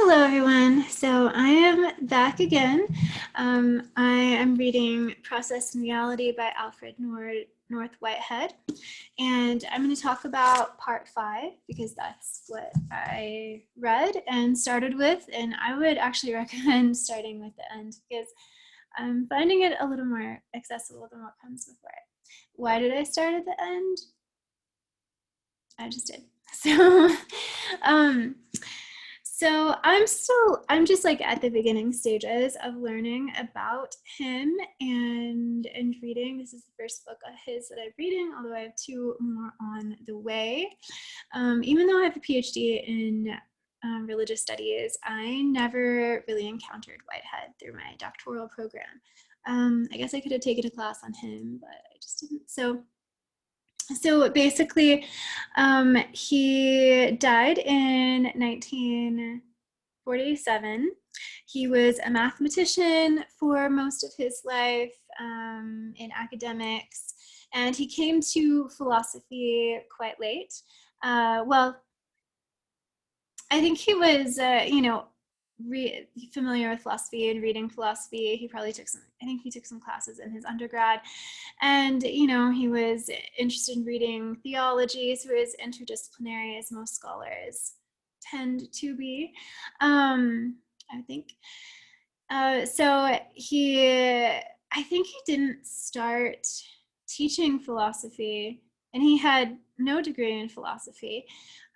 Hello, everyone. So I am back again. I am reading Process and Reality by Alfred North Whitehead. And I'm going to talk about part 5 because that's what I read and started with. And I would actually recommend starting with the end because I'm finding it a little more accessible than what comes before it. Why did I start at the end? I just did. So I'm just like at the beginning stages of learning about him and reading. This is the first book of his that I'm reading, although I have 2 more on the way. Even though I have a PhD in religious studies, I never really encountered Whitehead through my doctoral program. I guess I could have taken a class on him, but I just didn't. So basically, he died in 1947. He was a mathematician for most of his life in academics, and he came to philosophy quite late. Well, I think he was, familiar with philosophy and reading philosophy. He probably took some classes in his undergrad. And, he was interested in reading theology, so he was interdisciplinary, as most scholars tend to be, I think. I think he didn't start teaching philosophy, and he had no degree in philosophy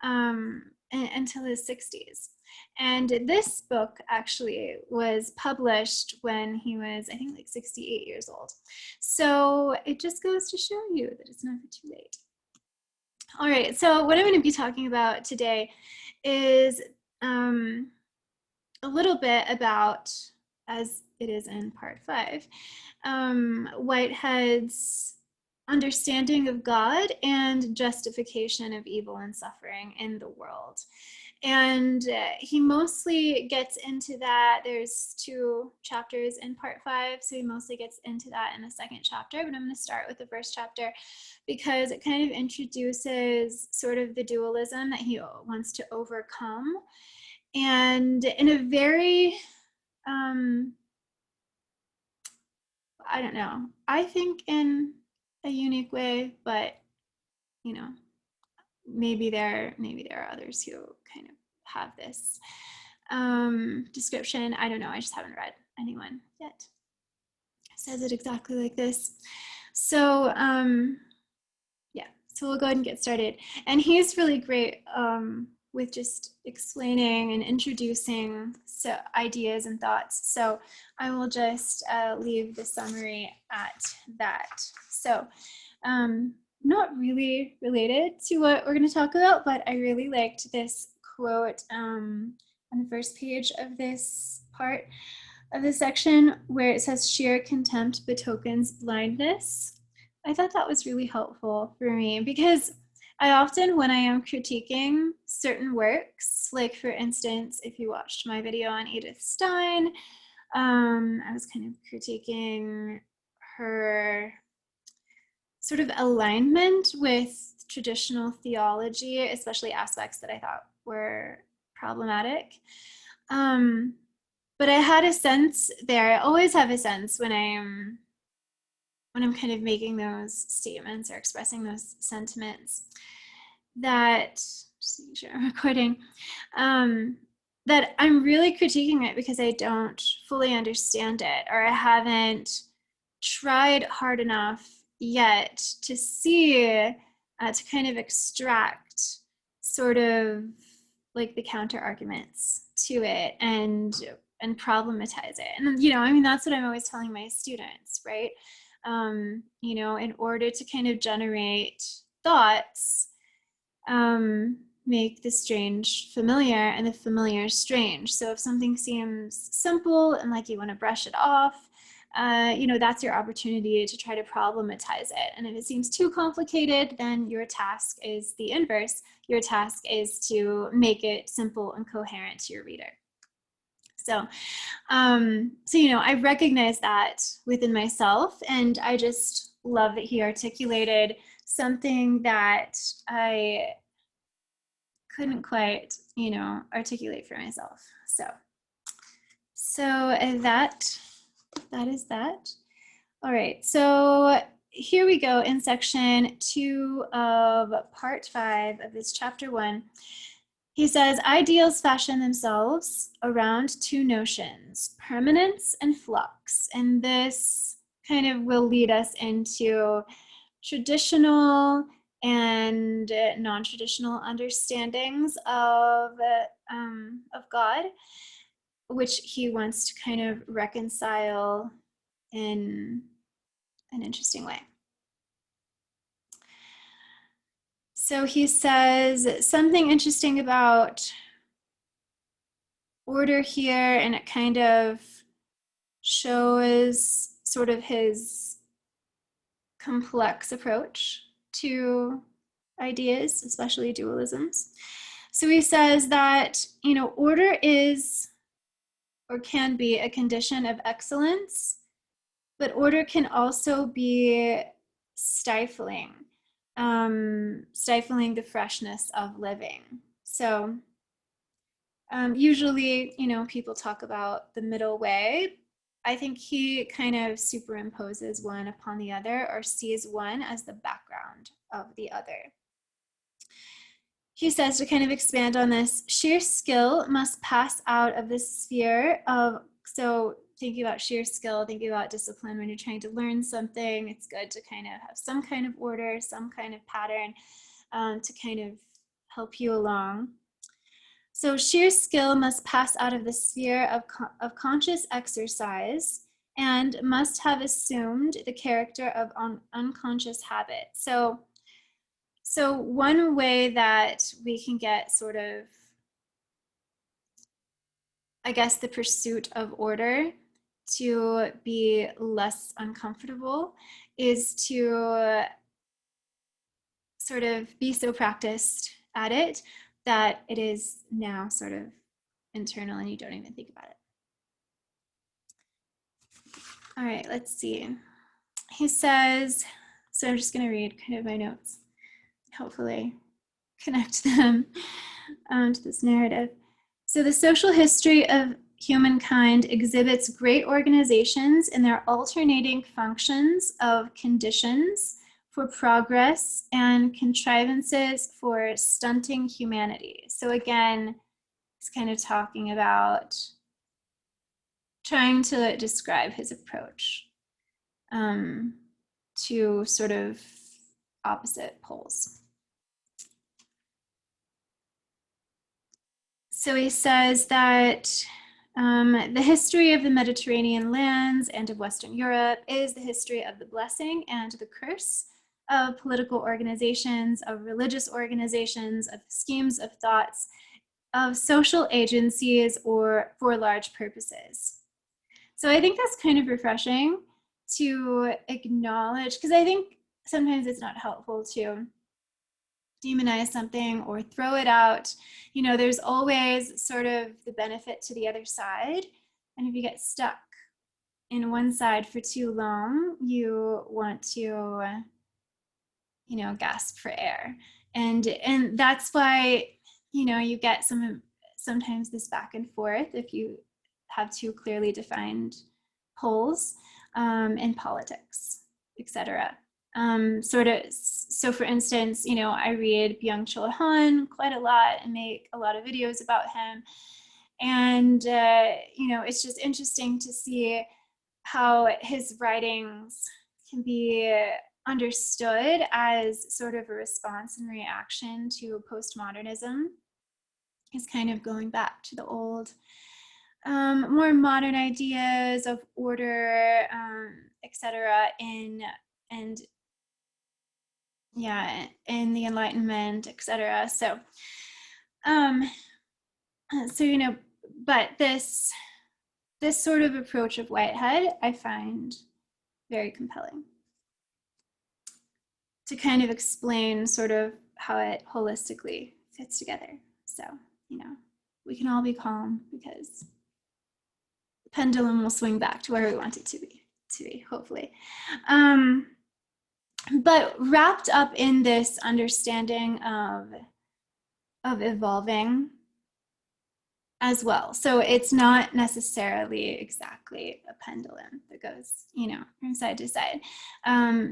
until his 60s. And this book actually was published when he was, I think, like 68 years old. So it just goes to show you that it's never too late. All right, so what I'm going to be talking about today is a little bit about, as it is in part 5, Whitehead's understanding of God and justification of evil and suffering in the world. And he mostly gets into that. There's 2 chapters in part 5, so he mostly gets into that in the second chapter, but I'm going to start with the first chapter because it kind of introduces sort of the dualism that he wants to overcome, and in a very I don't know, I think in a unique way, but maybe there are others who kind of have this description. I don't know, I just haven't read anyone yet says it exactly like this. So yeah, so we'll go ahead and get started. And he's really great with just explaining and introducing ideas and thoughts. So I will just leave the summary at that. So not really related to what we're going to talk about, but I really liked this quote on the first page of this part of this section where it says, "Sheer contempt betokens blindness." I thought that was really helpful for me because I often, when I am critiquing certain works, like for instance, if you watched my video on Edith Stein, I was kind of critiquing her sort of alignment with traditional theology, especially aspects that I thought were problematic. But I had a sense there, I always have a sense when I'm kind of making those statements or expressing those sentiments, that, just making sure I'm recording, that I'm really critiquing it because I don't fully understand it, or I haven't tried hard enough yet to see, to kind of extract sort of like the counter arguments to it and problematize it. And that's what I'm always telling my students, right? In order to kind of generate thoughts, make the strange familiar and the familiar strange. So if something seems simple and like you want to brush it off, that's your opportunity to try to problematize it. And if it seems too complicated, then your task is the inverse. Your task is to make it simple and coherent to your reader. So I recognize that within myself, and I just love that he articulated something that I couldn't quite, articulate for myself. So that is that. All right, so here we go in section 2 of part 5 of this chapter 1. He says, ideals fashion themselves around two notions, permanence and flux. And this kind of will lead us into traditional and non-traditional understandings of God, which he wants to kind of reconcile in an interesting way. So he says something interesting about order here, and it kind of shows sort of his complex approach to ideas, especially dualisms. So he says that, order is or can be a condition of excellence, but order can also be stifling the freshness of living. So usually, people talk about the middle way. I think he kind of superimposes one upon the other, or sees one as the background of the other. He says, to kind of expand on this, sheer skill must pass out of the sphere of, so thinking about sheer skill, thinking about discipline when you're trying to learn something, it's good to kind of have some kind of order, some kind of pattern to kind of help you along. So sheer skill must pass out of the sphere of conscious exercise and must have assumed the character of unconscious habit. So one way that we can get sort of, I guess, the pursuit of order to be less uncomfortable is to sort of be so practiced at it that it is now sort of internal and you don't even think about it. All right, let's see. He says, so I'm just going to read kind of my notes, hopefully connect them to this narrative. So the social history of humankind exhibits great organizations in their alternating functions of conditions for progress and contrivances for stunting humanity. So again, it's kind of talking about trying to describe his approach to sort of opposite poles. So he says that the history of the Mediterranean lands and of Western Europe is the history of the blessing and the curse of political organizations, of religious organizations, of schemes of thoughts, of social agencies, or for large purposes. So I think that's kind of refreshing to acknowledge, because I think sometimes it's not helpful to demonize something or throw it out. There's always sort of the benefit to the other side. And if you get stuck in one side for too long, you want to, gasp for air. And that's why, you get sometimes this back and forth if you have two clearly defined poles in politics, etc. So for instance, I read Byung-Chul Han quite a lot and make a lot of videos about him. And, it's just interesting to see how his writings can be understood as sort of a response and reaction to postmodernism. He's kind of going back to the old, more modern ideas of order, etc. in the Enlightenment, etc. So, but this sort of approach of Whitehead, I find very compelling to kind of explain sort of how it holistically fits together. So, we can all be calm because the pendulum will swing back to where we want it to be, hopefully. But wrapped up in this understanding of of evolving as well. So it's not necessarily exactly a pendulum that goes, you know, from side to side.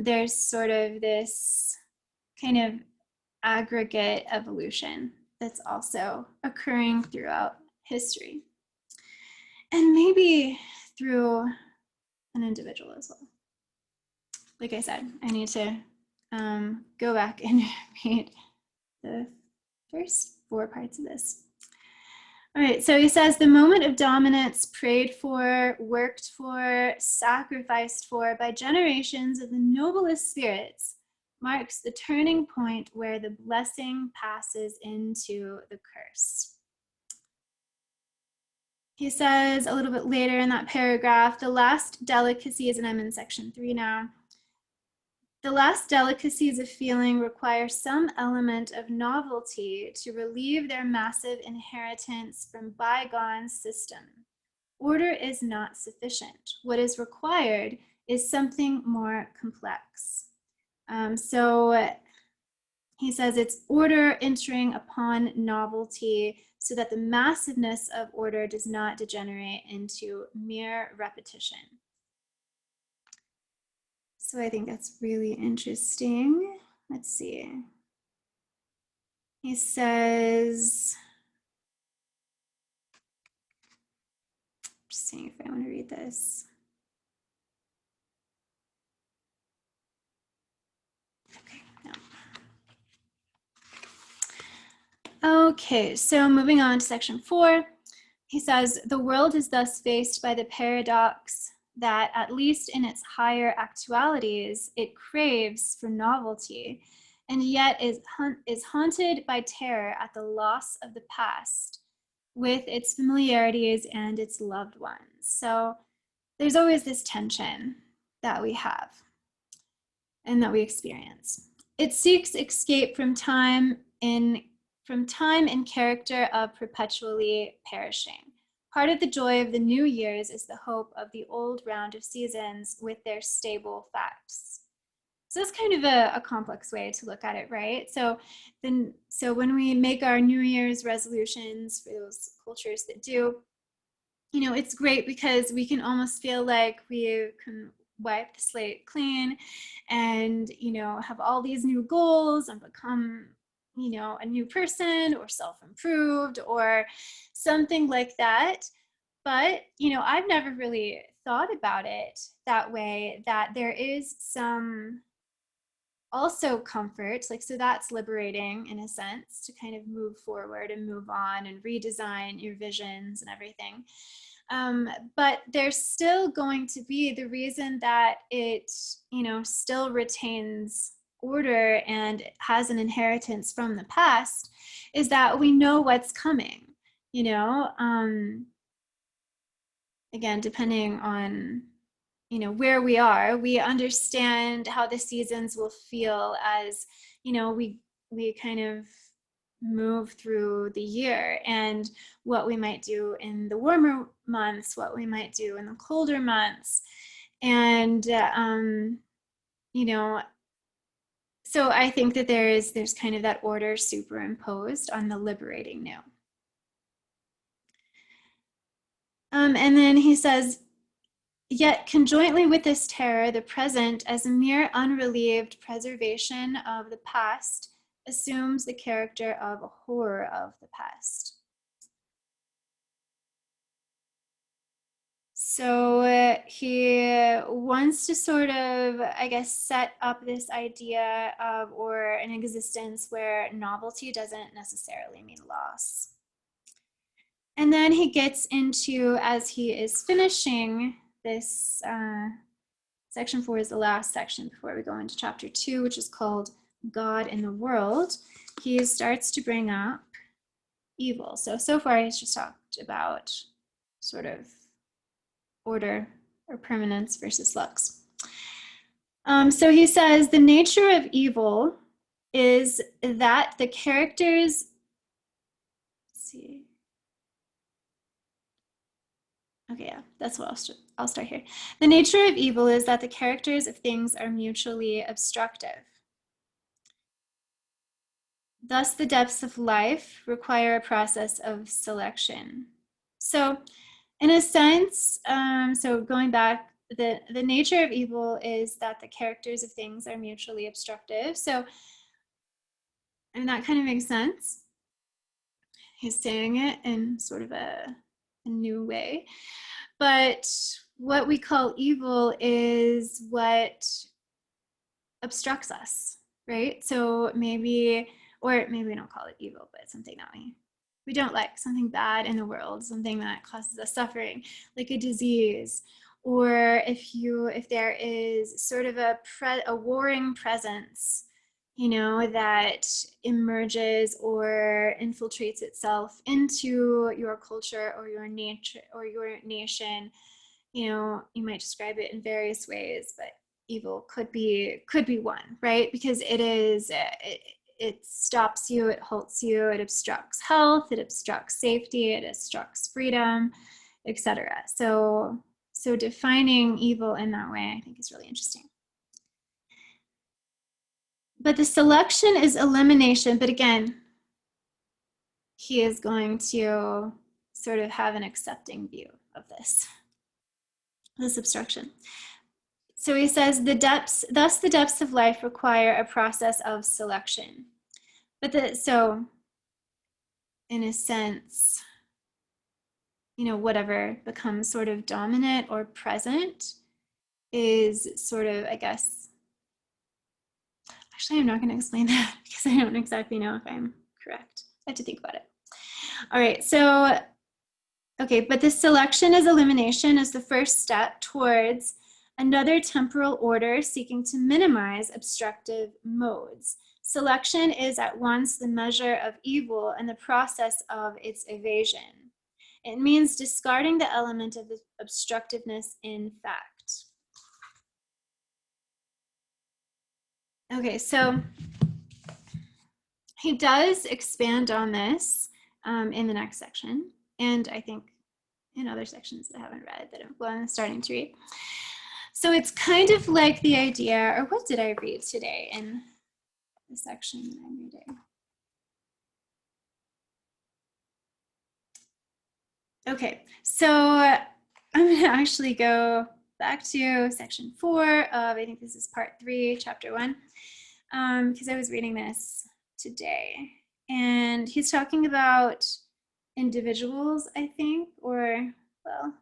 There's sort of this kind of aggregate evolution that's also occurring throughout history. And maybe through an individual as well. Like I said, I need to go back and read the first 4 parts of this. All right, so he says, the moment of dominance prayed for, worked for, sacrificed for by generations of the noblest spirits marks the turning point where the blessing passes into the curse. He says a little bit later in that paragraph, the last delicacies, and I'm in section 3 now, the last delicacies of feeling require some element of novelty to relieve their massive inheritance from bygone system. Order is not sufficient. What is required is something more complex. So he says it's order entering upon novelty so that the massiveness of order does not degenerate into mere repetition. So I think that's really interesting. Let's see. He says, just seeing if I want to read this. Okay, no. Okay, so moving on to section 4. He says, the world is thus faced by the paradox that, at least in its higher actualities, it craves for novelty, and yet is haunted by terror at the loss of the past with its familiarities and its loved ones. So there's always this tension that we have and that we experience. It seeks escape from time in character of perpetually perishing. Part of the joy of the new years is the hope of the old round of seasons with their stable facts. So that's kind of a complex way to look at it, right? So when we make our New Year's resolutions for those cultures that do, you know, it's great because we can almost feel like we can wipe the slate clean and, you know, have all these new goals and become, you know, a new person or self-improved or something like that. But, you know, I've never really thought about it that way, that there is some also comfort, like, so that's liberating in a sense to kind of move forward and move on and redesign your visions and everything. But there's still going to be the reason that it, you know, still retains order and has an inheritance from the past is that we know what's coming, you know, again, depending on, you know, where we are, we understand how the seasons will feel as, you know, we kind of move through the year and what we might do in the warmer months, what we might do in the colder months. And, you know, so I think that there's kind of that order superimposed on the liberating new. And then he says, yet conjointly with this terror, the present, as a mere unrelieved preservation of the past, assumes the character of a horror of the past. So he wants to sort of, I guess, set up this idea of, or an existence where novelty doesn't necessarily mean loss. And then he gets into, as he is finishing this, section 4 is the last section before we go into chapter 2, which is called God in the World. He starts to bring up evil. So far he's just talked about sort of order or permanence versus flux. So he says, the nature of evil is that the characters, let's see. Okay, yeah, that's what I'll start here. The nature of evil is that the characters of things are mutually obstructive. thus the depths of life require a process of selection. So in a sense, so going back, the nature of evil is that the characters of things are mutually obstructive. So, and that kind of makes sense. He's saying it in sort of a new way. But what we call evil is what obstructs us, right? So maybe, or maybe we don't call it evil, but something that we don't like, something bad in the world, something that causes us suffering, like a disease, or if there is sort of a warring presence, you know, that emerges or infiltrates itself into your culture or your nature or your nation. You know, you might describe it in various ways, but evil could be one, right? Because it stops you, it halts you, it obstructs health, it obstructs safety, it obstructs freedom, etc. So defining evil in that way, I think, is really interesting. But the selection is elimination. But again, he is going to sort of have an accepting view of this obstruction. So he says, thus the depths of life require a process of selection. But so in a sense, you know, whatever becomes sort of dominant or present is sort of, I guess, actually, I'm not going to explain that because I don't exactly know if I'm correct. I have to think about it. All right, so, okay, but this selection as elimination is the first step towards another temporal order seeking to minimize obstructive modes. Selection is at once the measure of evil and the process of its evasion. It means discarding the element of the obstructiveness in fact. Okay, so he does expand on this in the next section, and I think in other sections that I haven't read that I'm starting to read. So it's kind of like the idea, or what did I read today in the section that I'm reading? Okay, so I'm going to actually go back to section 4 of, I think this is part 3, chapter 1, because I was reading this today. And he's talking about individuals, I think, or, well,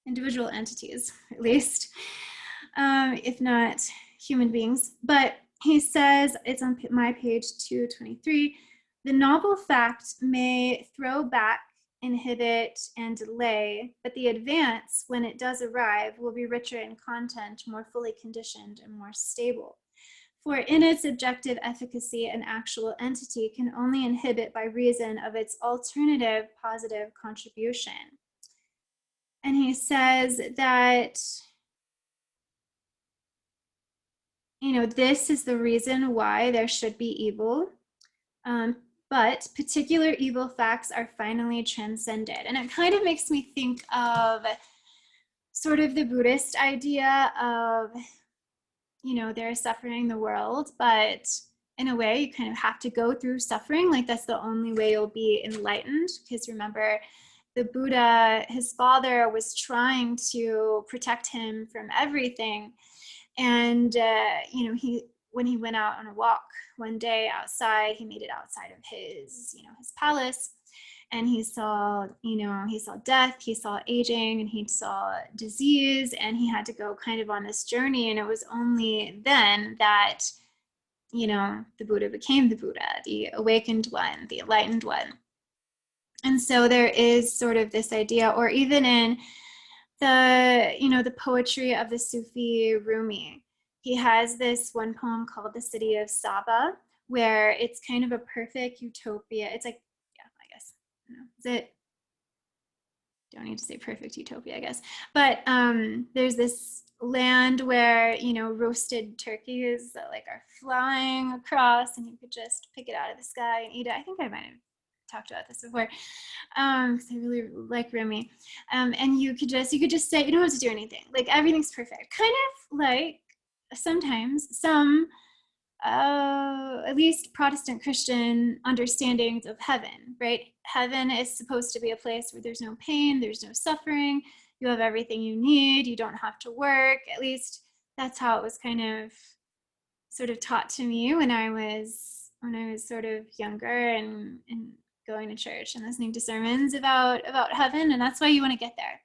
individual entities, at least, if not human beings. But he says, it's on my page 223, the novel fact may throw back, inhibit, and delay, but the advance, when it does arrive, will be richer in content, more fully conditioned, and more stable. For in its objective efficacy, an actual entity can only inhibit by reason of its alternative positive contribution. And he says that, you know, this is the reason why there should be evil, but particular evil facts are finally transcended. And it kind of makes me think of sort of the Buddhist idea of, you know, there is suffering in the world, but in a way you kind of have to go through suffering. Like that's the only way you'll be enlightened. Because remember, the Buddha, his father was trying to protect him from everything. And, you know, when he went out on a walk one day outside, he made it outside of his, you know, his palace. And he saw, you know, he saw death, he saw aging, and he saw disease, and he had to go kind of on this journey. And it was only then that, you know, the Buddha became the Buddha, the awakened one, the enlightened one. And so there is sort of this idea, or even in the, you know, the poetry of the Sufi Rumi, he has this one poem called The City of Saba, where it's kind of a perfect utopia. It's like, yeah, I guess, I don't know, is it, don't need to say perfect utopia, I guess, but there's this land where, you know, roasted turkeys that like are flying across, and you could just pick it out of the sky and eat it. I think I might have talked about this before, because I really like Rumi, and you could just say, you don't have to do anything, like everything's perfect, kind of like sometimes some at least Protestant Christian understandings of heaven, right? Heaven is supposed to be a place where there's no pain, there's no suffering, you have everything you need, you don't have to work. At least that's how it was kind of sort of taught to me when I was sort of younger and going to church and listening to sermons about heaven, and that's why you want to get there.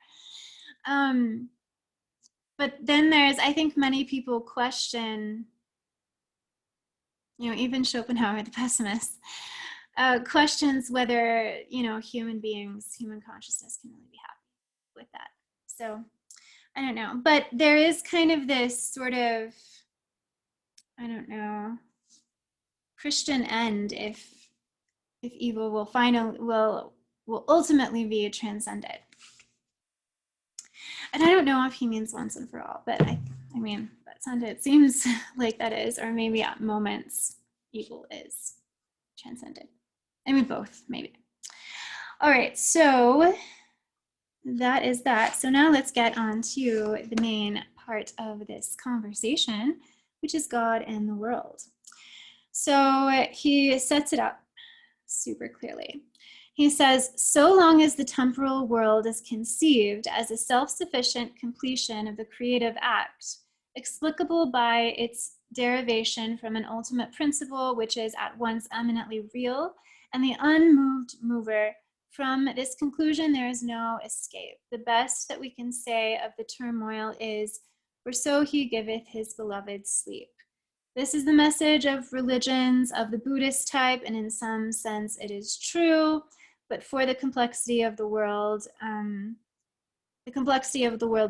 But then there's, I think many people question, even Schopenhauer, the pessimist, questions whether, human beings, human consciousness can really be happy with that. So I don't know, but there is kind of this sort of, I don't know, Christian end if evil will ultimately be transcended. And I don't know if he means once and for all, but I mean, it seems like that is, or maybe at moments evil is transcended. I mean, both, maybe. All right, so that is that. So now let's get on to the main part of this conversation, which is God and the world. So he sets it up super clearly. He says, so long as the temporal world is conceived as a self-sufficient completion of the creative act, explicable by its derivation from an ultimate principle which is at once eminently real and the unmoved mover, from this conclusion there is no escape. The best that we can say of the turmoil is, for so he giveth his beloved sleep. This is the message of religions of the Buddhist type, and in some sense it is true, but for the complexity of the world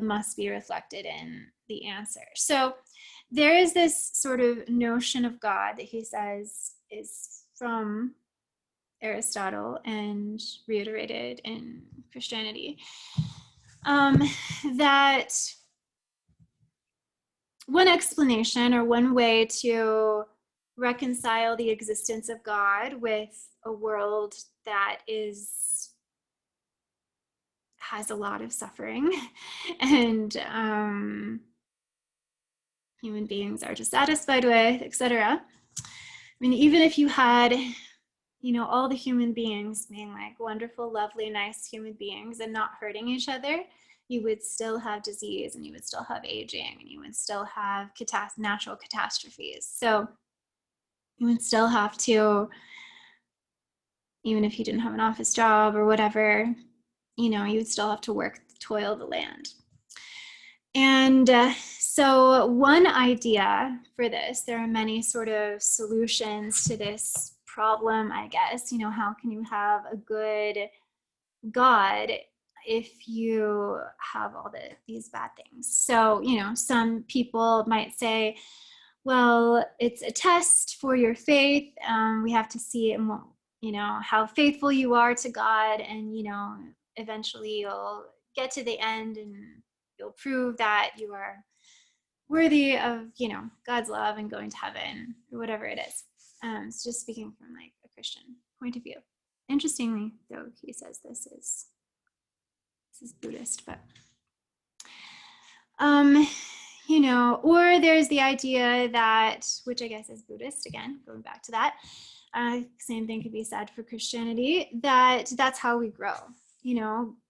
must be reflected in the answer. So there is this sort of notion of God that he says is from Aristotle and reiterated in Christianity, that one explanation or one way to reconcile the existence of God with a world that has a lot of suffering and human beings are dissatisfied with, etc. I mean, even if you had, all the human beings being like wonderful, lovely, nice human beings and not hurting each other, you would still have disease and you would still have aging and you would still have natural catastrophes. So you would still have to, even if you didn't have an office job or whatever, you would still have to work, toil the land. And so one idea for this, there are many sort of solutions to this problem, I guess. How can you have a good God if you have all these bad things? So, some people might say, well, it's a test for your faith. We have to see, how faithful you are to God, and, eventually you'll get to the end and you'll prove that you are worthy of, God's love and going to heaven, or whatever it is. It's just speaking from like a Christian point of view. Interestingly, though, he says this is Buddhist, but or there's the idea that, which I guess is Buddhist, again, going back to that, same thing could be said for Christianity, that's how we grow.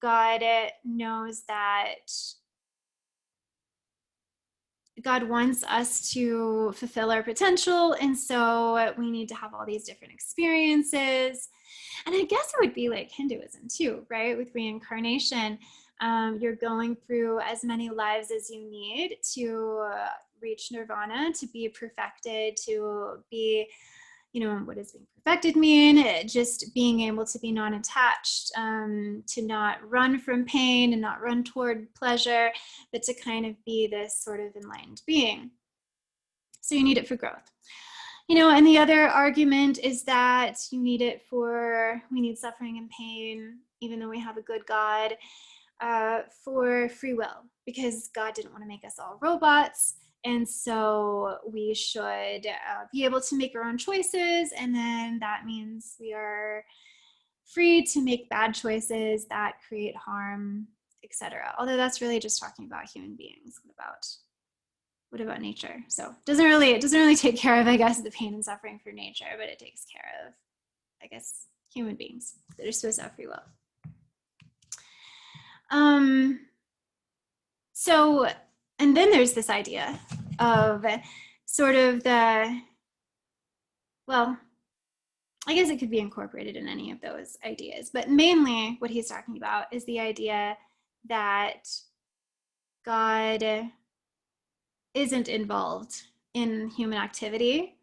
God knows that God wants us to fulfill our potential, and so we need to have all these different experiences. And I guess it would be like Hinduism too, right? With reincarnation, you're going through as many lives as you need to reach nirvana, to be perfected, to be, what does being perfected mean? Just being able to be non-attached, to not run from pain and not run toward pleasure, but to kind of be this sort of enlightened being. So you need it for growth. And the other argument is that we need suffering and pain, even though we have a good God, for free will, because God didn't want to make us all robots. And so we should be able to make our own choices. And then that means we are free to make bad choices that create harm, etc. Although that's really just talking about human beings. What about what about nature? So it doesn't really take care of, I guess, the pain and suffering for nature, but it takes care of, I guess, human beings that are supposed to have free will. So, and then there's this idea of sort of the, well, I guess it could be incorporated in any of those ideas, but mainly what he's talking about is the idea that God isn't involved in human activity,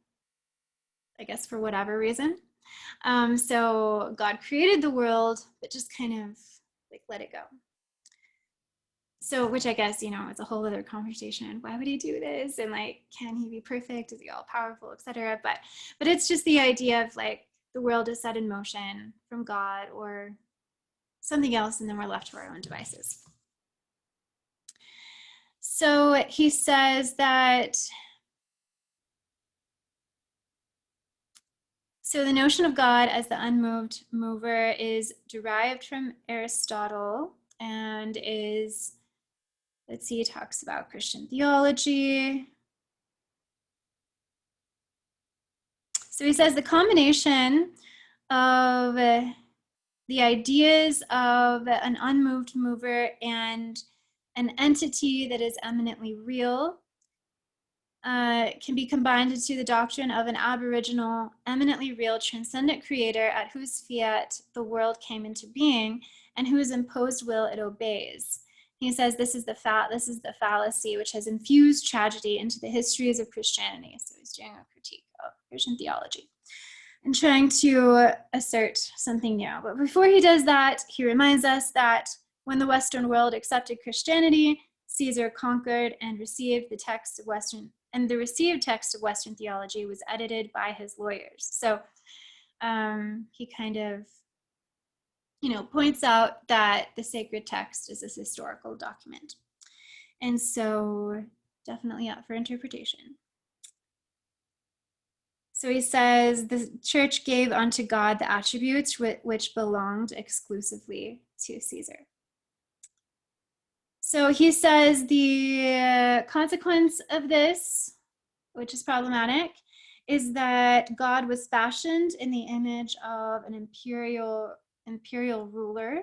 I guess for whatever reason. So God created the world, but just kind of like let it go. So, which I guess, you know, it's a whole other conversation. Why would he do this? And like, can he be perfect? Is he all powerful, etc.? But it's just the idea of like the world is set in motion from God or something else, and then we're left to our own devices. So he says that, so the notion of God as the unmoved mover is derived from Aristotle and is, let's see, he talks about Christian theology. So he says the combination of the ideas of an unmoved mover and an entity that is eminently real can be combined into the doctrine of an aboriginal, eminently real, transcendent creator at whose fiat the world came into being and whose imposed will it obeys. He says this is the fallacy which has infused tragedy into the histories of Christianity. So he's doing a critique of Christian theology and trying to assert something new. But before he does that, he reminds us that when the Western world accepted Christianity, Caesar conquered and received the text of Western, and the received text of Western theology was edited by his lawyers. So he kind of, you know, points out that the sacred text is this historical document. And so definitely up for interpretation. So he says the church gave unto God the attributes which belonged exclusively to Caesar. So he says the consequence of this, which is problematic, is that God was fashioned in the image of an imperial ruler.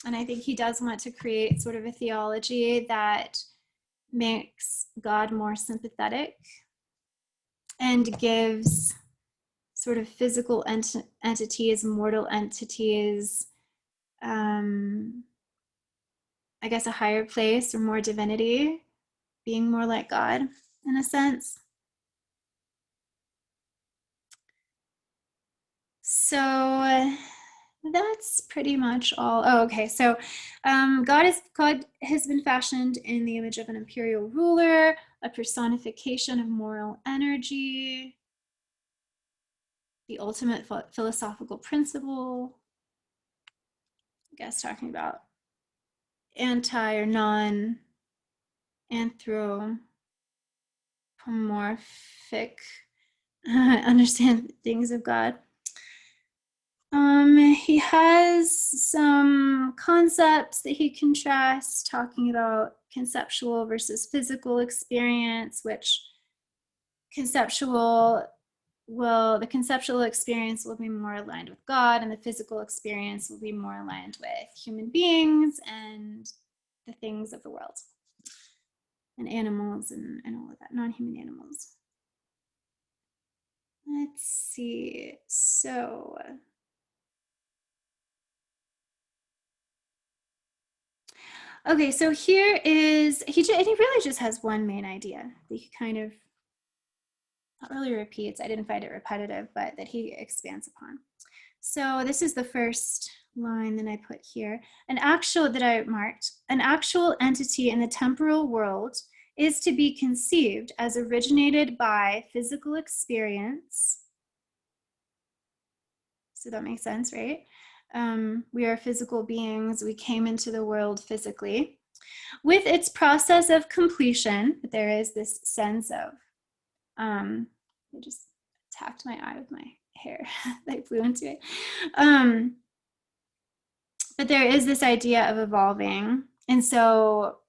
And I think he does want to create sort of a theology that makes God more sympathetic and gives sort of physical entities, mortal entities, I guess a higher place or more divinity, being more like God in a sense. So that's pretty much all. Oh, okay. So God has been fashioned in the image of an imperial ruler, a personification of moral energy, the ultimate philosophical principle. I guess talking about anti or non-anthropomorphic understandings of God. He has some concepts that he contrasts, talking about conceptual versus physical experience, which the conceptual experience will be more aligned with God, and the physical experience will be more aligned with human beings and the things of the world, and animals and all of that, non-human animals. Let's see, so okay, so here is, he really just has one main idea that he kind of, not really repeats, I didn't find it repetitive, but that he expands upon. So this is the first line that I put here. An actual entity in the temporal world is to be conceived as originated by physical experience. So that makes sense, right? We are physical beings. We came into the world physically. With its process of completion, but there is this sense of, I just tapped my eye with my hair, I flew into it. But there is this idea of evolving. And so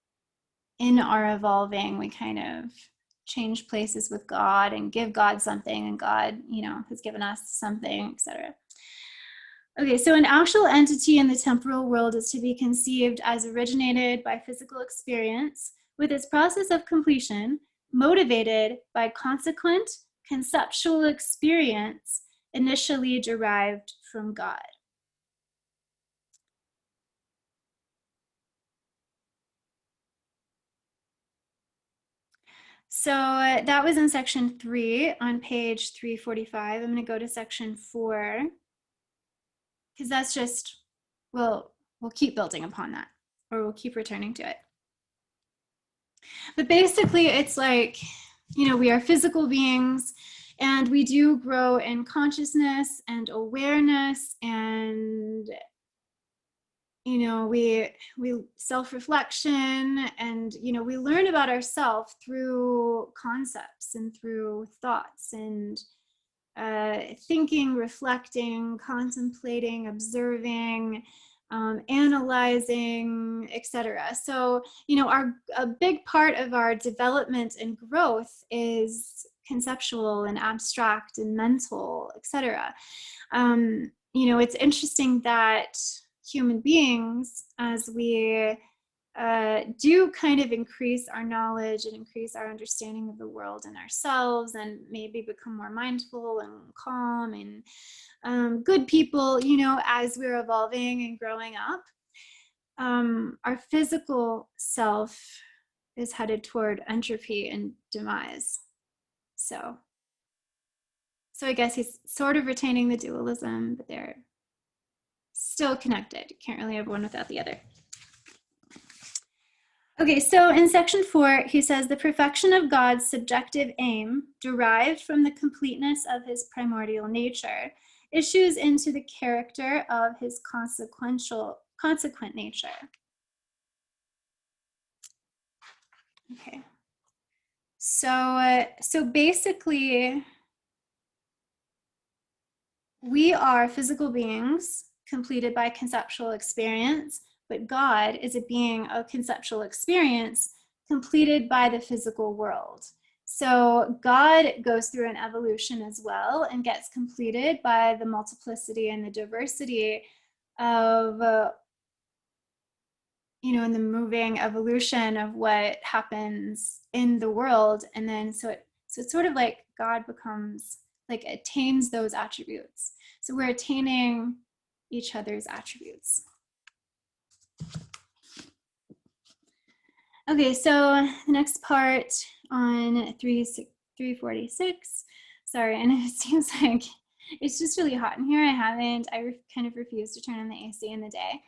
in our evolving, we kind of change places with God and give God something, and God, has given us something, etc. Okay, so an actual entity in the temporal world is to be conceived as originated by physical experience, with its process of completion motivated by consequent conceptual experience initially derived from God. So that was in section 3 on page 345. I'm going to go to section 4, because that's just, we'll keep building upon that, or we'll keep returning to it. But basically, it's like, we are physical beings, and we do grow in consciousness and awareness, and we self-reflection, and we learn about ourselves through concepts and through thoughts and thinking, reflecting, contemplating, observing, analyzing, etc. So a big part of our development and growth is conceptual and abstract and mental, etc. It's interesting that human beings, as we do kind of increase our knowledge and increase our understanding of the world and ourselves, and maybe become more mindful and calm and good people, as we're evolving and growing up, our physical self is headed toward entropy and demise. So I guess he's sort of retaining the dualism, but they're still connected. You can't really have one without the other. Okay, so in section 4, he says the perfection of God's subjective aim, derived from the completeness of his primordial nature, issues into the character of his consequent nature. Okay, so basically, we are physical beings completed by conceptual experience, but God is a being of conceptual experience completed by the physical world. So God goes through an evolution as well and gets completed by the multiplicity and the diversity of, in the moving evolution of what happens in the world. And then so it's sort of like God becomes, like, attains those attributes. So we're attaining each other's attributes. Okay, so the next part on 346. Sorry, and it seems like it's just really hot in here. I kind of refuse to turn on the AC in the day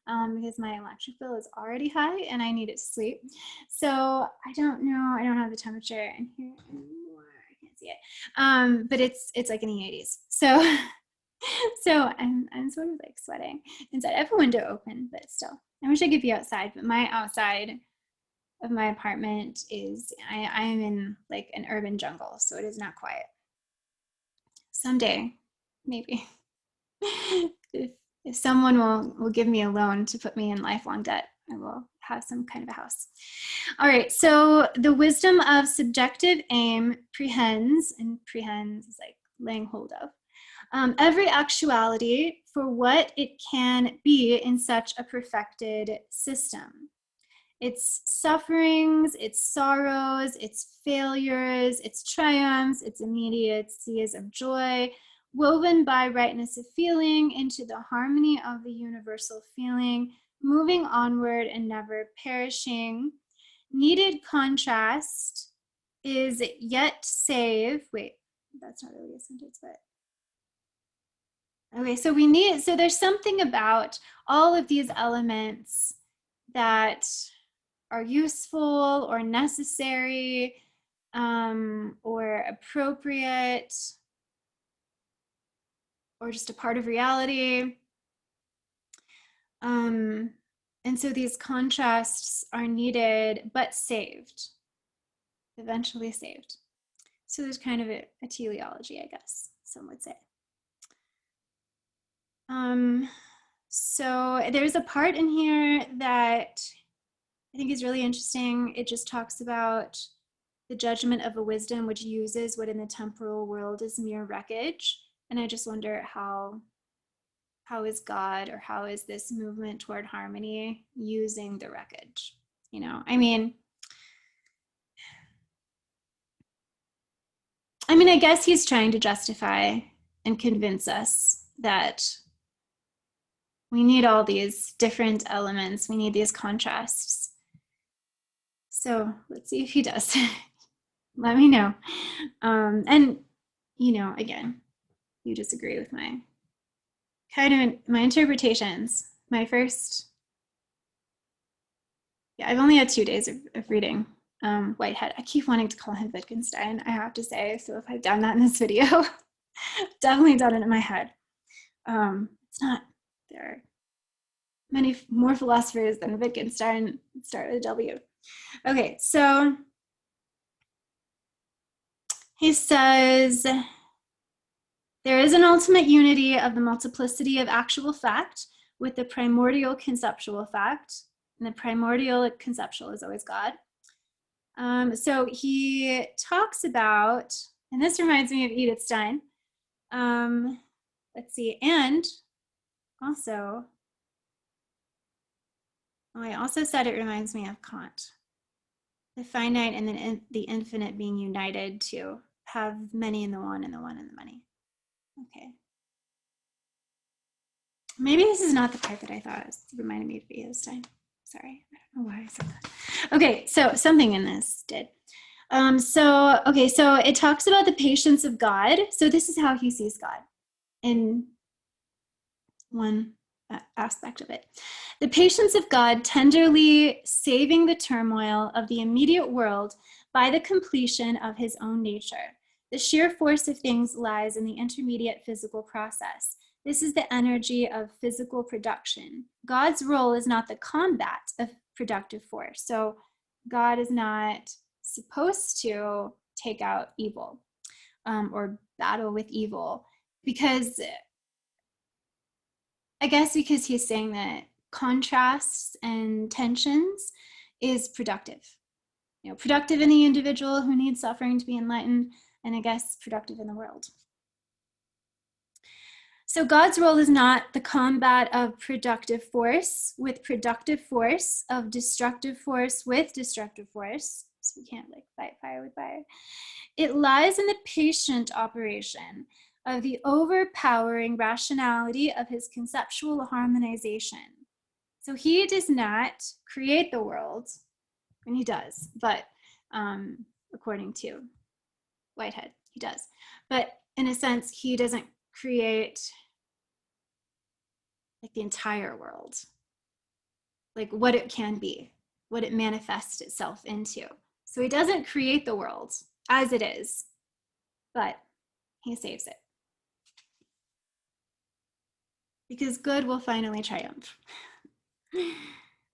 because my electric bill is already high and I need it to sleep. So I don't know, I don't have the temperature in here anymore. I can't see it. But it's like in the 80s. So I'm sort of like sweating inside. I have a window open, but still. I wish I could be outside, but my outside of my apartment is, I am in like an urban jungle, so it is not quiet. Someday, maybe, if someone will give me a loan to put me in lifelong debt, I will have some kind of a house. All right, so the wisdom of subjective aim prehends, and prehends is like laying hold of, every actuality for what it can be in such a perfected system. Its sufferings, its sorrows, its failures, its triumphs, its immediacies of joy, woven by rightness of feeling into the harmony of the universal feeling, moving onward and never perishing. Needed contrast is yet save, wait, that's not really a sentence, but okay, so there's something about all of these elements that are useful or necessary or appropriate or just a part of reality. And so these contrasts are needed, but saved, eventually saved. So there's kind of a teleology, I guess, some would say. So there's a part in here that I think is really interesting. It just talks about the judgment of a wisdom which uses what in the temporal world is mere wreckage. And I just wonder how is God, or how is this movement toward harmony using the wreckage? You know, I mean, I guess he's trying to justify and convince us that we need all these different elements. We need these contrasts. So let's see if he does. Let me know. And, you know, again, you disagree with my my interpretations. My first, yeah, I've only had 2 days of reading Whitehead. I keep wanting to call him Wittgenstein, I have to say. So if I've done that in this video, definitely done it in my head. It's not. There are many more philosophers than Wittgenstein. Start with a W. Okay, so he says, there is an ultimate unity of the multiplicity of actual fact with the primordial conceptual fact. And the primordial conceptual is always God. So he talks about, and this reminds me of Edith Stein. Let's see, and also, I also said it reminds me of Kant. The finite and then the infinite being united to have many in the one and the one in the many. Okay. Maybe this is not the part that I thought reminded me of Edith Stein. Sorry, I don't know why I said that. Okay, so something in this did. So it talks about the patience of God. So this is how he sees God in one aspect of it. The patience of God tenderly saving the turmoil of the immediate world by the completion of his own nature. The sheer force of things lies in the intermediate physical process. This is the energy of physical production. God's role is not the combat of productive force. So God is not supposed to take out evil or battle with evil, because I guess because he's saying that contrasts and tensions is productive. You know, productive in the individual who needs suffering to be enlightened, and I guess productive in the world. So God's role is not the combat of productive force with productive force, of destructive force with destructive force. So we can't like fight fire with fire. It lies in the patient operation of the overpowering rationality of his conceptual harmonization. So he does not create the world, and he does, but according to Whitehead, he does. But in a sense, he doesn't create like the entire world, like what it can be, what it manifests itself into. So he doesn't create the world as it is, but he saves it. Because good will finally triumph.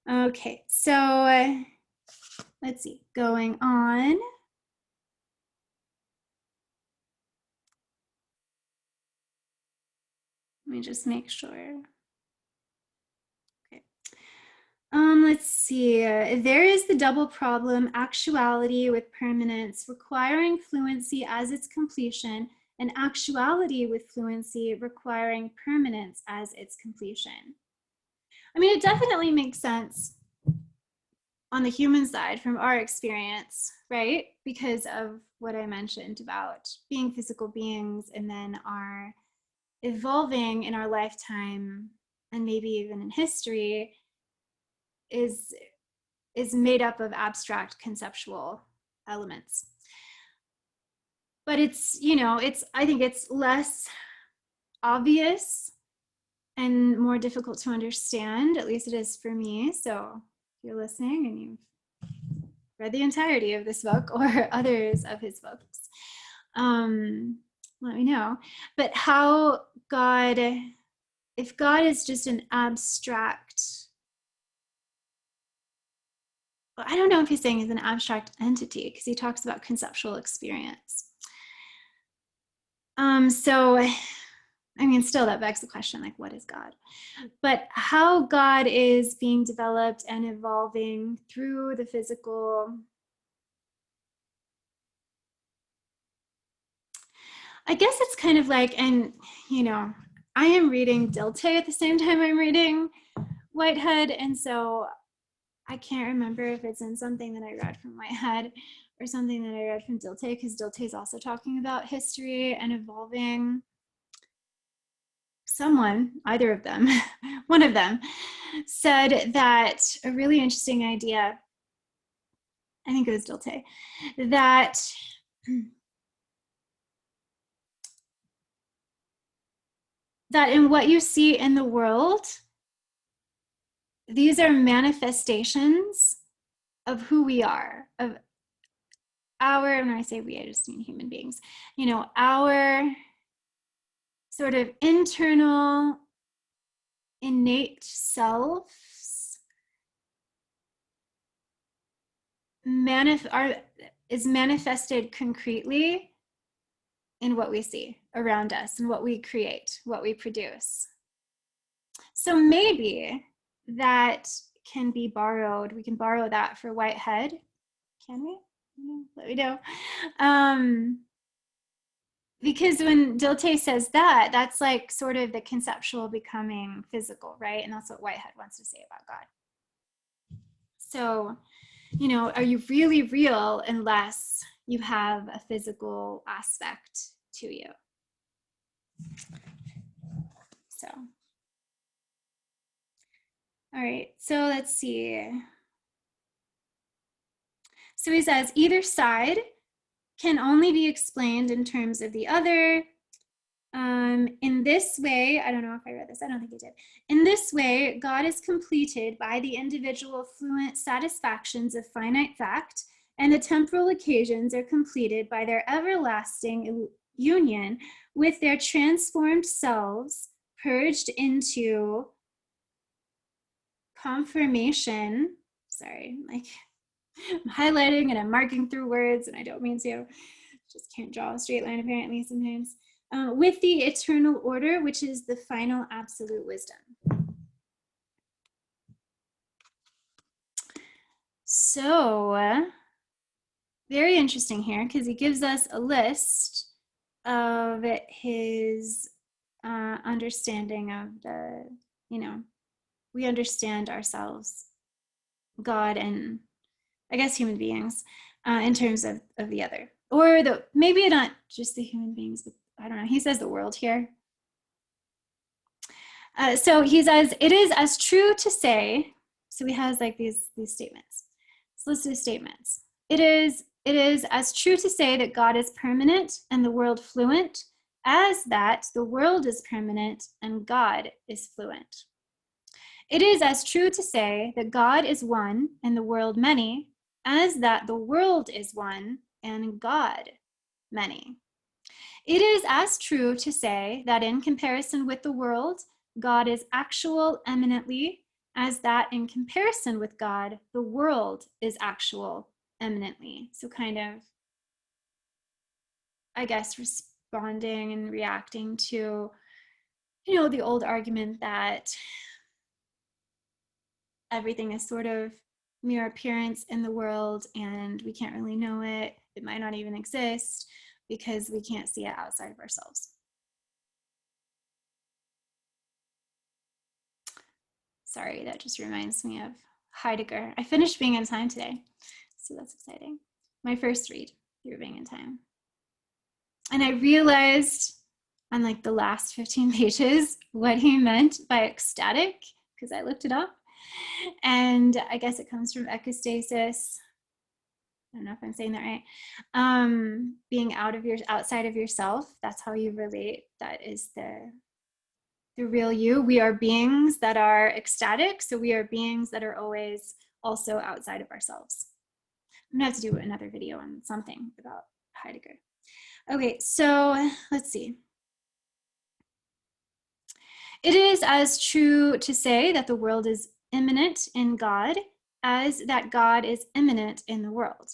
Okay, so let's see, going on. Let me just make sure. Okay. Let's see. There is the double problem, actuality with permanence, requiring fluency as its completion, and actuality with fluency requiring permanence as its completion. I mean, it definitely makes sense on the human side from our experience, right? Because of what I mentioned about being physical beings and then our evolving in our lifetime and maybe even in history is made up of abstract conceptual elements. But it's, you know, I think it's less obvious and more difficult to understand, at least it is for me. So if you're listening and you've read the entirety of this book or others of his books, let me know. But how God, if God is just an abstract, well, I don't know if he's saying he's an abstract entity, because he talks about conceptual experience. So I mean, still that begs the question, like, what is God? But how God is being developed and evolving through the physical. I guess it's kind of like, and I am reading Dilte at the same time I'm reading Whitehead, and so I can't remember if it's in something that I read from Whitehead or something that I read from Dilte, because Dilte is also talking about history and evolving. Someone, either of them, one of them, said that a really interesting idea, I think it was Dilte, that in what you see in the world, these are manifestations of who we are, of our, and when I say we, I just mean human beings, our sort of internal innate selves is manifested concretely in what we see around us and what we create, what we produce. So maybe that can be borrowed. We can borrow that for Whitehead. Can we? Let me know. Because when Dilte says that, that's like sort of the conceptual becoming physical, right? And that's what Whitehead wants to say about God. So, are you really real unless you have a physical aspect to you? So, all right, so let's see. So he says, either side can only be explained in terms of the other. In this way, I don't know if I read this, I don't think I did. In this way, God is completed by the individual fluent satisfactions of finite fact, and the temporal occasions are completed by their everlasting union with their transformed selves, purged into confirmation. Sorry, like I'm highlighting and I'm marking through words and I don't mean to. Just can't draw a straight line apparently sometimes. With the eternal order, which is the final absolute wisdom. So, very interesting here, because he gives us a list of his understanding of the, we understand ourselves, God, and I guess human beings in terms of the other. Or maybe not just the human beings, but I don't know. He says the world here. So he says, it is as true to say, so he has like these statements. So let's do statements. It is as true to say that God is permanent and the world fluent as that the world is permanent and God is fluent. It is as true to say that God is one and the world many as that the world is one and God many. It is as true to say that in comparison with the world, God is actual eminently as that in comparison with God, the world is actual eminently. So kind of, I guess, responding and reacting to, the old argument that everything is sort of mere appearance in the world and we can't really know it. It might not even exist because we can't see it outside of ourselves. Sorry, that just reminds me of Heidegger. I finished Being in Time today, so that's exciting. My first read through Being in Time. And I realized on like the last 15 pages what he meant by ecstatic, because I looked it up. And I guess it comes from epistasis. I don't know if I'm saying that right. Being outside of yourself, that's how you relate. That is the real you. We are beings that are ecstatic, so we are beings that are always also outside of ourselves. I'm gonna have to do another video on something about Heidegger. Okay, so let's see. It is as true to say that the world is immanent in God as that God is immanent in the world.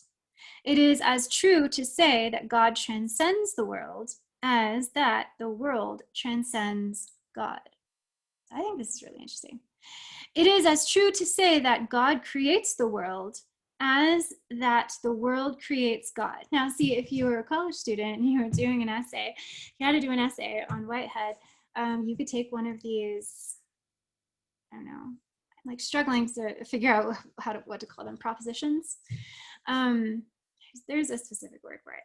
It is as true to say that God transcends the world as that the world transcends God. I think this is really interesting. It is as true to say that God creates the world as that the world creates God. Now, see, if you were a college student and you were doing an essay, you had to do an essay on Whitehead, you could take one of these, I don't know, I'm like struggling to figure out what to call them, propositions. There's a specific word for it.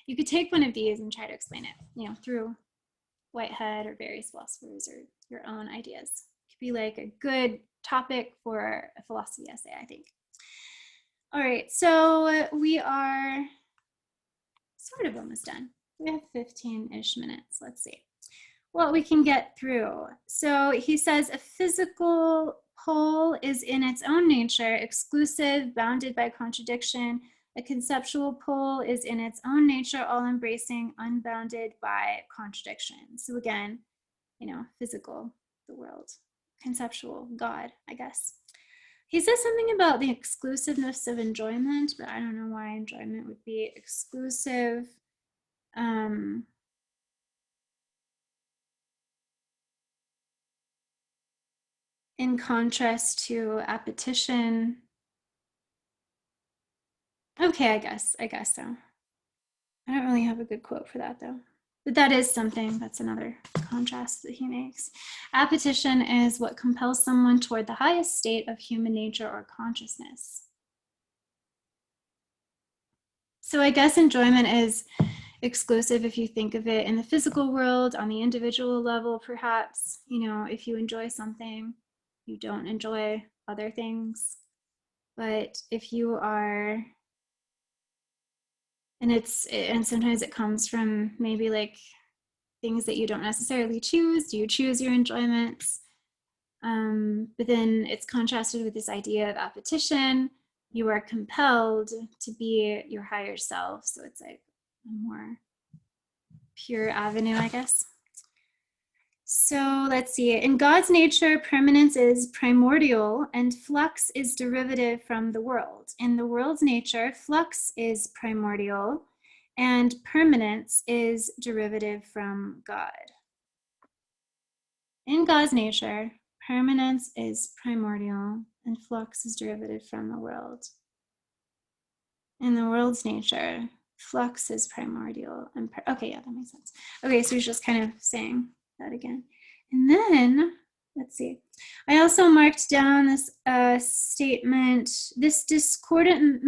You could take one of these and try to explain it, through Whitehead or various philosophers or your own ideas. It could be like a good topic for a philosophy essay, I think. All right, so we are sort of almost done. We have 15-ish minutes. Let's see what we can get through. So he says a physical pole is in its own nature exclusive, bounded by contradiction. A conceptual pole is in its own nature all-embracing, unbounded by contradiction. So again, physical, the world. Conceptual, God, I guess. He says something about the exclusiveness of enjoyment, but I don't know why enjoyment would be exclusive. In contrast to appetition. Okay, I guess so. I don't really have a good quote for that though. But that is something, that's another contrast that he makes. Appetition is what compels someone toward the highest state of human nature or consciousness. So I guess enjoyment is exclusive if you think of it in the physical world, on the individual level, perhaps. If you enjoy something, you don't enjoy other things. But if you are, and sometimes it comes from maybe like things that you don't necessarily choose. Do you choose your enjoyments? But then it's contrasted with this idea of appetition. You are compelled to be your higher self. So it's like a more pure avenue, I guess. So let's see. In God's nature, permanence is primordial and flux is derivative from the world. In the world's nature, flux is primordial and permanence is derivative from God. In God's nature, permanence is primordial and flux is derivative from the world. In the world's nature, flux is primordial and okay, yeah, that makes sense. Okay, so he's just kind of saying that again. And then, let's see. I also marked down this statement, this discordant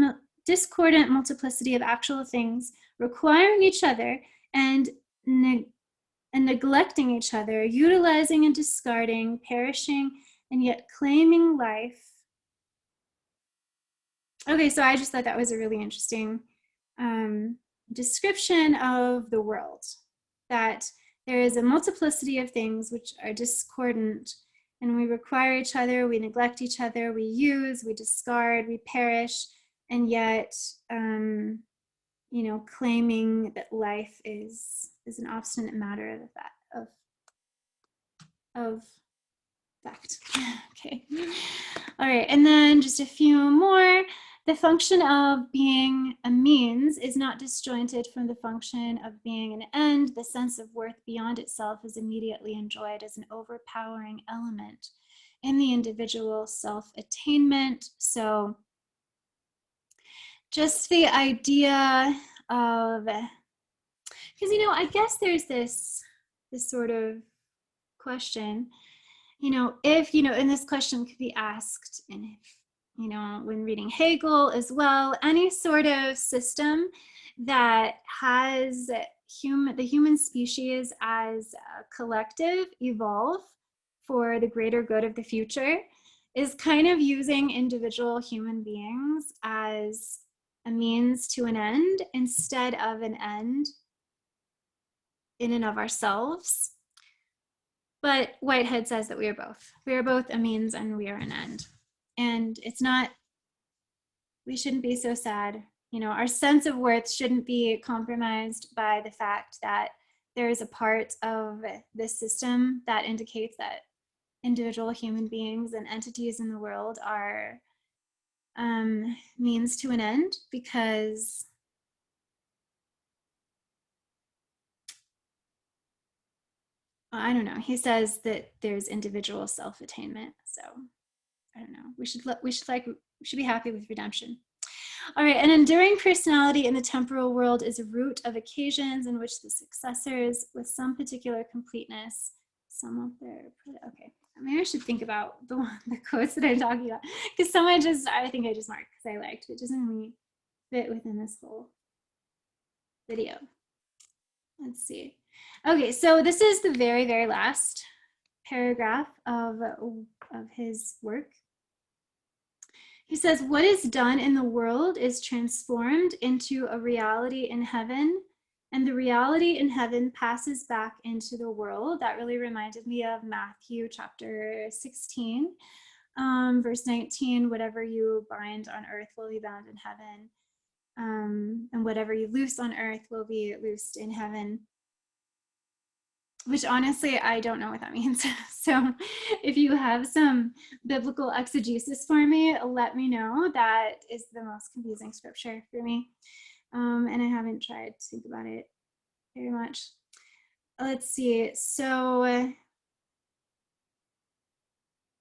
multiplicity of actual things requiring each other and neglecting each other, utilizing and discarding, perishing and yet claiming life. Okay, so I just thought that was a really interesting description of the world, that there is a multiplicity of things which are discordant, and we require each other, we neglect each other, we use, we discard, we perish, and yet, claiming that life is an obstinate matter of fact. Okay. All right, and then just a few more. The function of being a means is not disjointed from the function of being an end. The sense of worth beyond itself is immediately enjoyed as an overpowering element in the individual self-attainment. So just the idea of, because, I guess there's this sort of question, if, and this question could be asked in, when reading Hegel as well, any sort of system that has the human species as a collective evolve for the greater good of the future is kind of using individual human beings as a means to an end instead of an end in and of ourselves. But Whitehead says that we are both. We are both a means and we are an end. And it's not, we shouldn't be so sad. Our sense of worth shouldn't be compromised by the fact that there is a part of this system that indicates that individual human beings and entities in the world are means to an end, because I don't know. He says that there's individual self-attainment. So I don't know. We should be happy with redemption. All right, an enduring personality in the temporal world is a root of occasions in which the successors, with some particular completeness, sum up their. Okay, maybe I should think about the quotes that I'm talking about, because some I think I just marked because I liked, but it doesn't really fit within this whole video. Let's see. Okay, so this is the very, very last paragraph of his work. He says, what is done in the world is transformed into a reality in heaven, and the reality in heaven passes back into the world. That really reminded me of Matthew chapter 16, verse 19, whatever you bind on earth will be bound in heaven, and whatever you loose on earth will be loosed in heaven. Which honestly, I don't know what that means. So if you have some biblical exegesis for me, let me know. That is the most confusing scripture for me. And I haven't tried to think about it very much. Let's see. So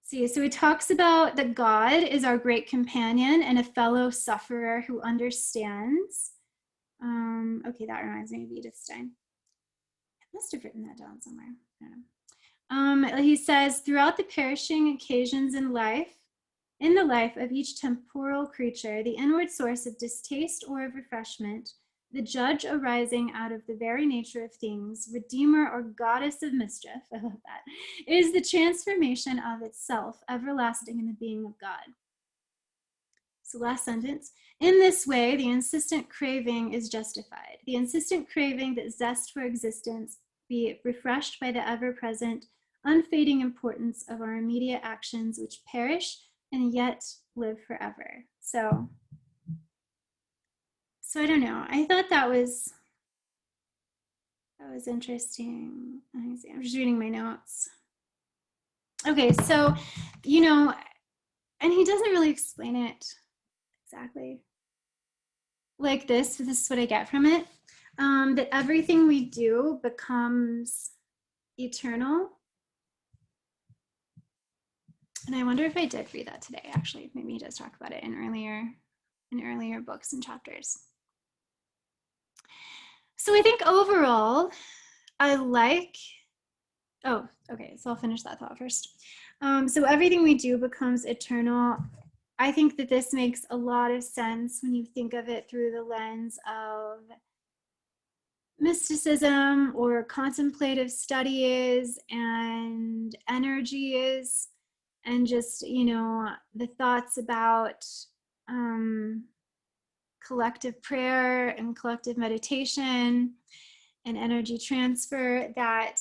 he talks about that God is our great companion and a fellow sufferer who understands. Okay, that reminds me of Edith Stein. Must have written that down somewhere. I don't know. He says, throughout the perishing occasions in the life of each temporal creature, the inward source of distaste or of refreshment, the judge arising out of the very nature of things, redeemer or goddess of mischief, I love that, is the transformation of itself, everlasting in the being of God. So last sentence. In this way, the insistent craving is justified. The insistent craving that zest for existence be refreshed by the ever-present, unfading importance of our immediate actions which perish and yet live forever. So I don't know. I thought that was interesting. I'm just reading my notes. Okay, so, and he doesn't really explain it exactly like this. This is what I get from it. That everything we do becomes eternal. And I wonder if I did read that today, actually. Maybe he does talk about it in earlier books and chapters. So I think overall, I like, so I'll finish that thought first. So everything we do becomes eternal. I think that this makes a lot of sense when you think of it through the lens of mysticism or contemplative studies and energies, and just, the thoughts about collective prayer and collective meditation and energy transfer, that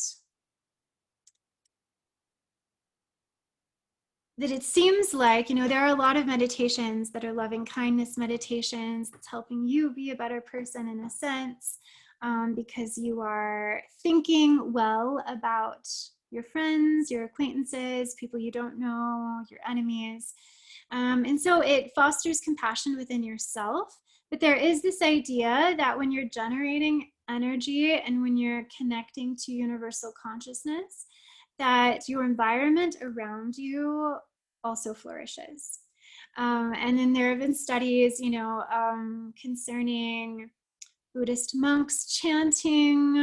it seems like, there are a lot of meditations that are loving kindness meditations. It's helping you be a better person in a sense, because you are thinking well about your friends, your acquaintances, people you don't know, your enemies. And so it fosters compassion within yourself. But there is this idea that when you're generating energy and when you're connecting to universal consciousness, that your environment around you also flourishes. And then there have been studies, concerning Buddhist monks chanting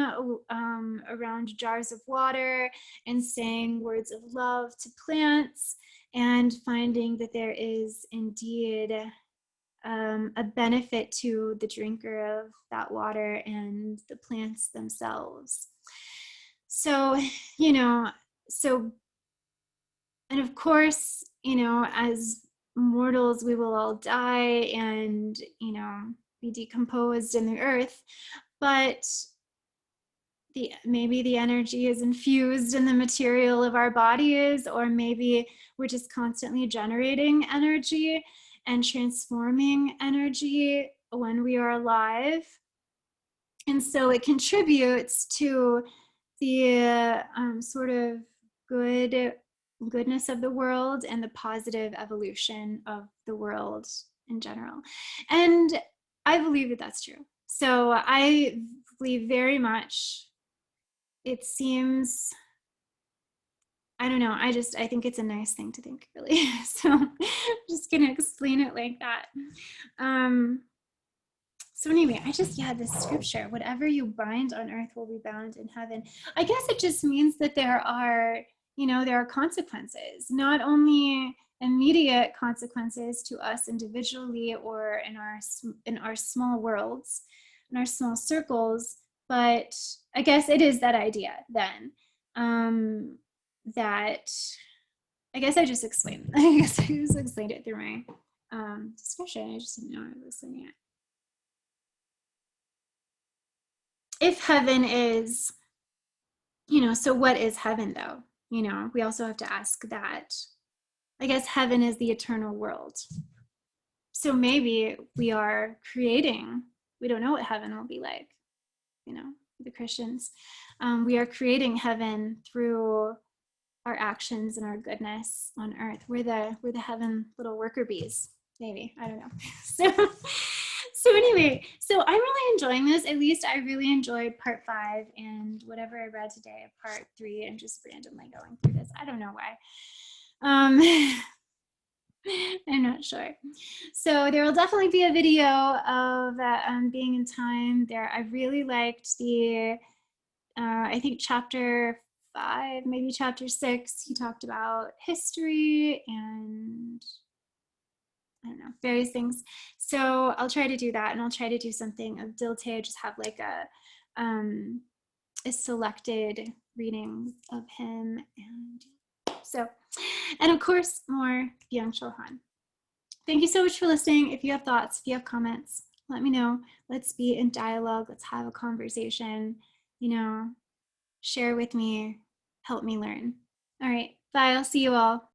around jars of water and saying words of love to plants, and finding that there is indeed a benefit to the drinker of that water and the plants themselves. So, and of course, as mortals, we will all die and, be decomposed in the earth, but maybe the energy is infused in the material of our bodies, or maybe we're just constantly generating energy and transforming energy when we are alive. And so it contributes to the sort of goodness of the world and the positive evolution of the world in general. And I believe that that's true. So I believe very much, it seems I don't know. I think it's a nice thing to think, really. So I'm just gonna explain it like that. So anyway, yeah, this scripture, whatever you bind on earth will be bound in heaven. I guess it just means that there are, there are consequences, not only immediate consequences to us individually or in our small worlds, in our small circles, but I guess it is that idea then, that I guess I just explained. I guess I just explained it through my discussion. I just didn't know I was saying it. If heaven is, so what is heaven though? We also have to ask that. I guess heaven is the eternal world. So maybe we are creating, we don't know what heaven will be like, the Christians. We are creating heaven through our actions and our goodness on earth. We're the heaven little worker bees, maybe. I don't know. So anyway, so I'm really enjoying this. At least I really enjoyed part 5 and whatever I read today, part 3, and just randomly going through this. I don't know why. I'm not sure. So there will definitely be a video of being in time there. I really liked the, I think chapter 5, maybe chapter 6, he talked about history and I don't know, various things. So I'll try to do that, and I'll try to do something of Dilthey, just have like a selected reading of him, and so, and of course more Byung-Chul Han. Thank you so much for listening. If you have thoughts, if you have comments, let me know. Let's be in dialogue. Let's have a conversation. Share with me, help me learn. All right, bye. I'll see you all.